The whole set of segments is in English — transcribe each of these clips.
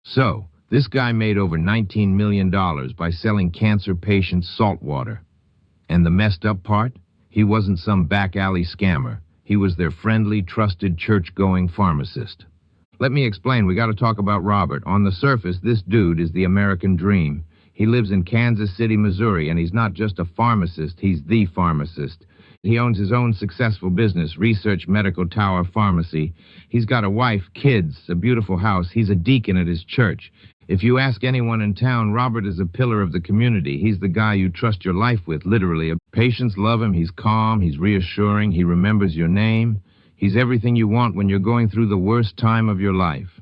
So, this guy made over $19 million by selling cancer patients salt water. And the messed up part? He wasn't some back alley scammer. He was their friendly, trusted, church-going pharmacist. Let me explain. We got to talk about Robert. On the surface, this dude is the American dream. He lives in Kansas City, Missouri, and he's not just a pharmacist, he's the pharmacist. He owns his own successful business, Research Medical Tower Pharmacy. He's got a wife, kids, a beautiful house. He's a deacon at his church. If you ask anyone in town, Robert is a pillar of the community. He's the guy you trust your life with, literally. Patients love him. He's calm. He's reassuring. He remembers your name. He's everything you want when you're going through the worst time of your life.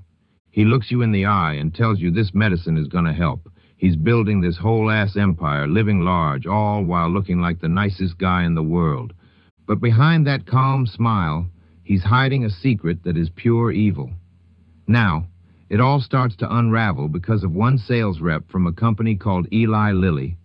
He looks you in the eye and tells you this medicine is going to help. He's building this whole-ass empire, living large, all while looking like the nicest guy in the world. But behind that calm smile, he's hiding a secret that is pure evil. Now, it all starts to unravel because of one sales rep from a company called Eli Lilly.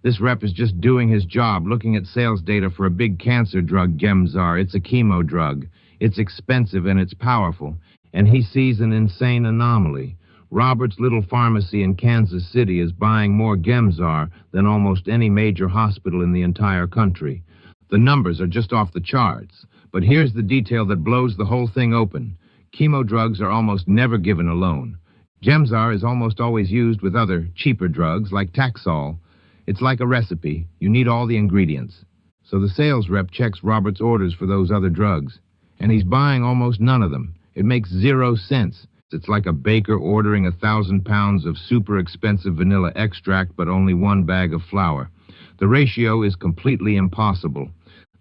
This rep is just doing his job, looking at sales data for a big cancer drug, Gemzar. It's a chemo drug. It's expensive and it's powerful. And he sees an insane anomaly. Robert's little pharmacy in Kansas City is buying more Gemzar than almost any major hospital in the entire country. The numbers are just off the charts. But here's the detail that blows the whole thing open. Chemo drugs are almost never given alone. Gemzar is almost always used with other, cheaper drugs like Taxol. It's like a recipe. You need all the ingredients. So the sales rep checks Robert's orders for those other drugs. And he's buying almost none of them. It makes 0 sense. It's like a baker ordering 1,000 pounds of super expensive vanilla extract but only 1 bag of flour. The ratio is completely impossible.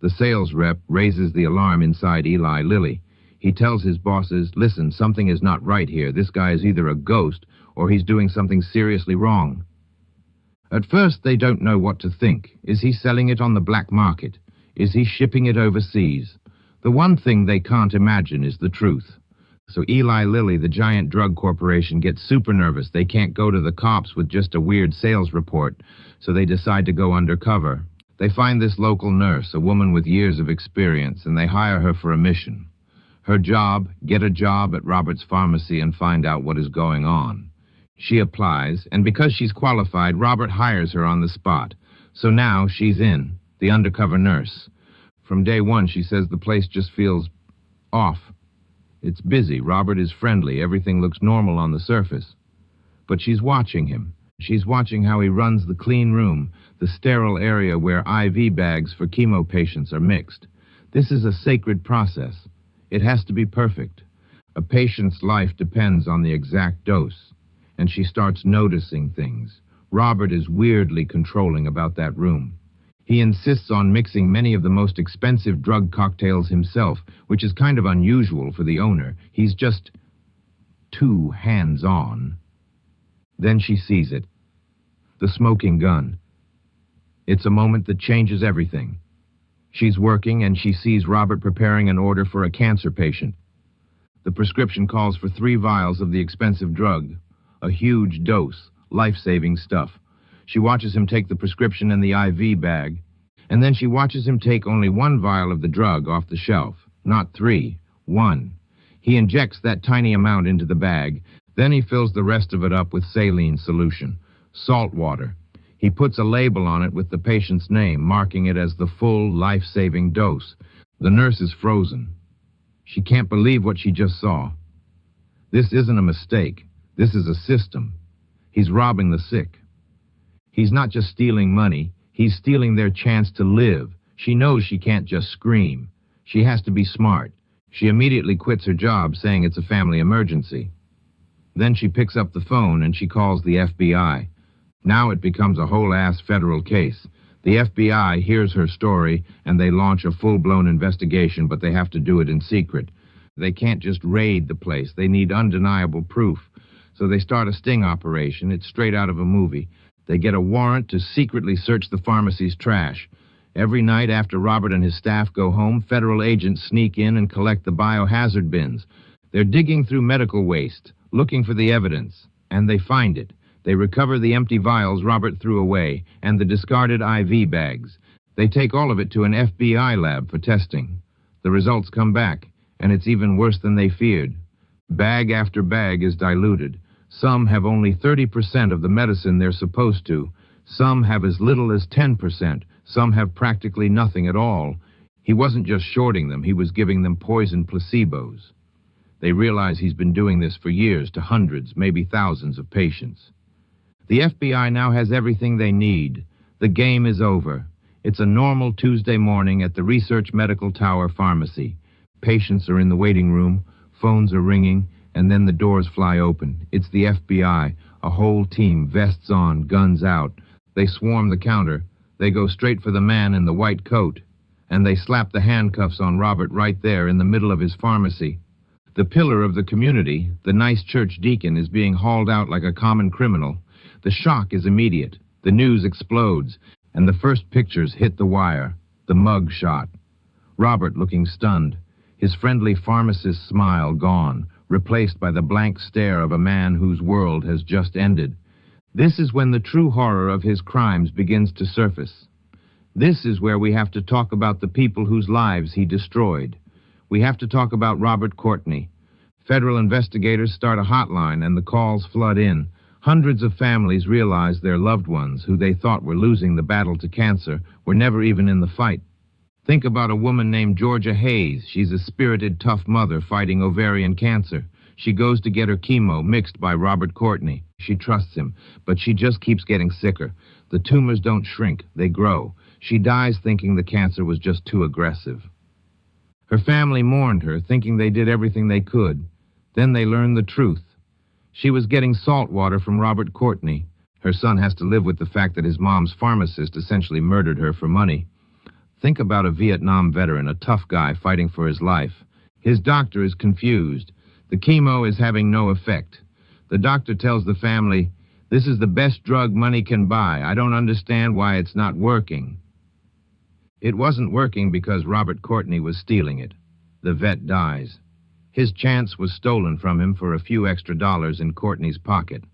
The sales rep raises the alarm inside Eli Lilly. He tells his bosses, listen, something is not right here. This guy is either a ghost or he's doing something seriously wrong. At first, they don't know what to think. Is he selling it on the black market? Is he shipping it overseas? The one thing they can't imagine is the truth. So Eli Lilly, the giant drug corporation, gets super nervous. They can't go to the cops with just a weird sales report, so they decide to go undercover. They find this local nurse, a woman with years of experience, and they hire her for a mission. Her job, get a job at Robert's pharmacy and find out what is going on. She applies, and because she's qualified, Robert hires her on the spot. So now she's in, the undercover nurse. From day one, she says the place just feels off. It's busy. Robert is friendly. Everything looks normal on the surface. But she's watching him. She's watching how he runs the clean room, the sterile area where IV bags for chemo patients are mixed. This is a sacred process. It has to be perfect. A patient's life depends on the exact dose. And she starts noticing things. Robert is weirdly controlling about that room. He insists on mixing many of the most expensive drug cocktails himself, which is kind of unusual for the owner. He's just too hands-on. Then she sees it. The smoking gun. It's a moment that changes everything. She's working and she sees Robert preparing an order for a cancer patient. The prescription calls for 3 vials of the expensive drug. A huge dose, life-saving stuff. She watches him take the prescription in the IV bag, and then she watches him take only 1 vial of the drug off the shelf. Not 3, 1. He injects that tiny amount into the bag, then he fills the rest of it up with saline solution, salt water. He puts a label on it with the patient's name, marking it as the full, life-saving dose. The nurse is frozen. She can't believe what she just saw. This isn't a mistake. This is a system. He's robbing the sick. He's not just stealing money. He's stealing their chance to live. She knows she can't just scream. She has to be smart. She immediately quits her job, saying it's a family emergency. Then she picks up the phone and she calls the FBI. Now it becomes a whole-ass federal case. The FBI hears her story and they launch a full-blown investigation, but they have to do it in secret. They can't just raid the place. They need undeniable proof. So they start a sting operation. It's straight out of a movie. They get a warrant to secretly search the pharmacy's trash. Every night after Robert and his staff go home, federal agents sneak in and collect the biohazard bins. They're digging through medical waste, looking for the evidence, and they find it. They recover the empty vials Robert threw away and the discarded IV bags. They take all of it to an FBI lab for testing. The results come back, and it's even worse than they feared. Bag after bag is diluted. Some have only 30% of the medicine they're supposed to. Some have as little as 10%. Some have practically nothing at all. He wasn't just shorting them, he was giving them poison placebos. They realize he's been doing this for years to hundreds, maybe thousands of patients. The FBI now has everything they need. The game is over. It's a normal Tuesday morning at the Research Medical Tower Pharmacy. Patients are in the waiting room, phones are ringing, and then the doors fly open. It's the FBI, a whole team, vests on, guns out. They swarm the counter. They go straight for the man in the white coat. And they slap the handcuffs on Robert right there in the middle of his pharmacy. The pillar of the community, the nice church deacon, is being hauled out like a common criminal. The shock is immediate. The news explodes, and the first pictures hit the wire. The mug shot. Robert looking stunned. His friendly pharmacist smile gone, replaced by the blank stare of a man whose world has just ended. This is when the true horror of his crimes begins to surface. This is where we have to talk about the people whose lives he destroyed. We have to talk about Robert Courtney. Federal investigators start a hotline and the calls flood in. Hundreds of families realize their loved ones, who they thought were losing the battle to cancer, were never even in the fight. Think about a woman named Georgia Hayes. She's a spirited, tough mother fighting ovarian cancer. She goes to get her chemo mixed by Robert Courtney. She trusts him, but she just keeps getting sicker. The tumors don't shrink, they grow. She dies thinking the cancer was just too aggressive. Her family mourned her, thinking they did everything they could. Then they learned the truth. She was getting salt water from Robert Courtney. Her son has to live with the fact that his mom's pharmacist essentially murdered her for money. Think about a Vietnam veteran, a tough guy fighting for his life. His doctor is confused. The chemo is having no effect. The doctor tells the family, "This is the best drug money can buy. I don't understand why it's not working." It wasn't working because Robert Courtney was stealing it. The vet dies. His chance was stolen from him for a few extra dollars in Courtney's pocket.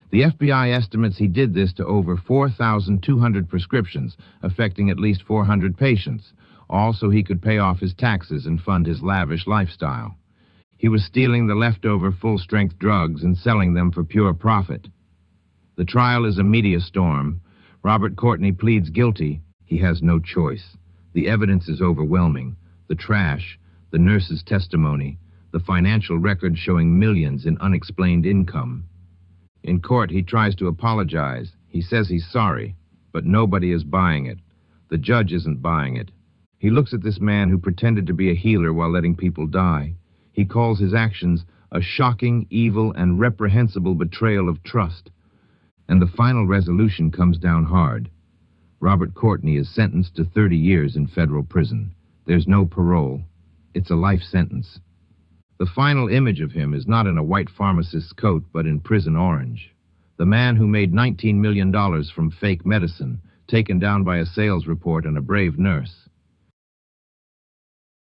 The FBI estimates he did this to over 4,200 prescriptions, affecting at least 400 patients, all so he could pay off his taxes and fund his lavish lifestyle. He was stealing the leftover full-strength drugs and selling them for pure profit. The trial is a media storm. Robert Courtney pleads guilty. He has no choice. The evidence is overwhelming. The trash, the nurse's testimony, the financial record showing millions in unexplained income. In court, he tries to apologize. He says he's sorry, but nobody is buying it. The judge isn't buying it. He looks at this man who pretended to be a healer while letting people die. He calls his actions a shocking, evil, and reprehensible betrayal of trust. And the final resolution comes down hard. Robert Courtney is sentenced to 30 years in federal prison. There's no parole. It's a life sentence. The final image of him is not in a white pharmacist's coat, but in prison orange. The man who made $19 million from fake medicine, taken down by a sales report and a brave nurse.